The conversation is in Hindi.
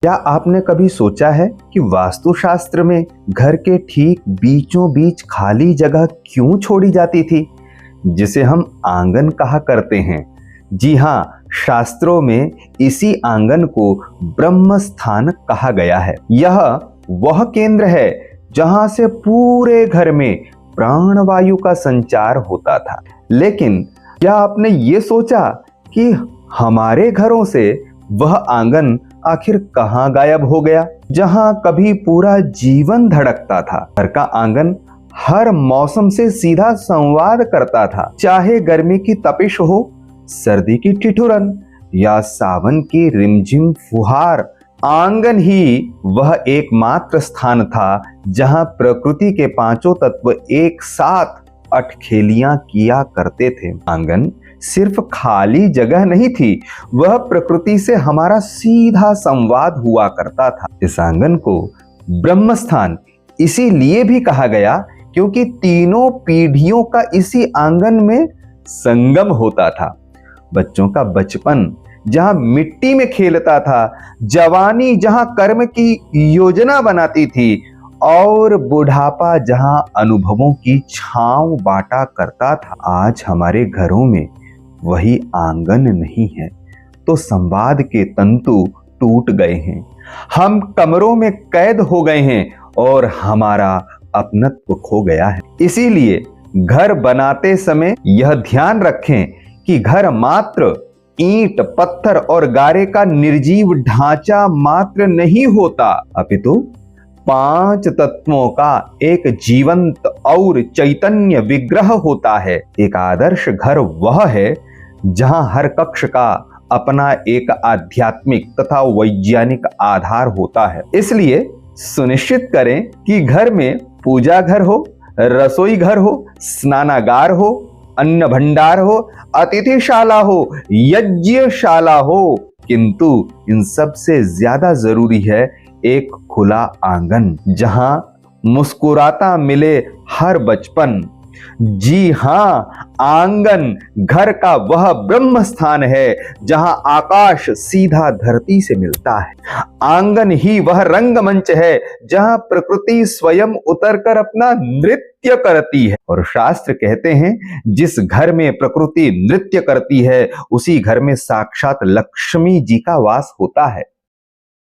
क्या आपने कभी सोचा है कि वास्तुशास्त्र में घर के ठीक बीचों बीच खाली जगह क्यों छोड़ी जाती थी, जिसे हम आंगन कहा करते हैं? जी हाँ, शास्त्रों में इसी आंगन को ब्रह्म स्थान कहा गया है। यह वह केंद्र है जहां से पूरे घर में प्राणवायु का संचार होता था। लेकिन क्या आपने ये सोचा कि हमारे घरों से वह आंगन आखिर कहां गायब हो गया, जहां कभी पूरा जीवन धड़कता था? घर का आंगन हर मौसम से सीधा संवाद करता था, चाहे गर्मी की तपिश हो, सर्दी की ठिठुरन या सावन की रिमझिम फुहार। आंगन ही वह एकमात्र स्थान था जहां प्रकृति के पांचों तत्व एक साथ अठखेलियां किया करते थे। आंगन सिर्फ खाली जगह नहीं थी, वह प्रकृति से हमारा सीधा संवाद हुआ करता था। इस आंगन को ब्रह्म स्थान इसीलिए भी कहा गया क्योंकि तीनों पीढ़ियों का इसी आंगन में संगम होता था। बच्चों का बचपन जहां मिट्टी में खेलता था, जवानी जहां कर्म की योजना बनाती थी, और बुढ़ापा जहां अनुभवों की छांव बांटा करता था। आज हमारे घरों में वही आंगन नहीं है, तो संवाद के तंतु टूट गए हैं। हम कमरों में कैद हो गए हैं और हमारा अपनत्व खो गया है। इसीलिए घर बनाते समय यह ध्यान रखें कि घर मात्र ईंट, पत्थर और गारे का निर्जीव ढांचा मात्र नहीं होता, अपितु 5 तत्वों का एक जीवंत और चैतन्य विग्रह होता है। एक आदर्श घर वह है जहां हर कक्ष का अपना एक आध्यात्मिक तथा वैज्ञानिक आधार होता है। इसलिए सुनिश्चित करें कि घर में पूजा घर हो, रसोई घर हो, स्नानागार हो, अन्न भंडार हो, अतिथिशाला हो, यज्ञशाला हो, किंतु इन सब से ज्यादा जरूरी है एक खुला आंगन जहां मुस्कुराता मिले हर बचपन। जी हां, आंगन घर का वह ब्रह्म स्थान है जहां आकाश सीधा धरती से मिलता है। आंगन ही वह रंगमंच है जहां प्रकृति स्वयं उतरकर अपना नृत्य करती है। और शास्त्र कहते हैं, जिस घर में प्रकृति नृत्य करती है उसी घर में साक्षात लक्ष्मी जी का वास होता है।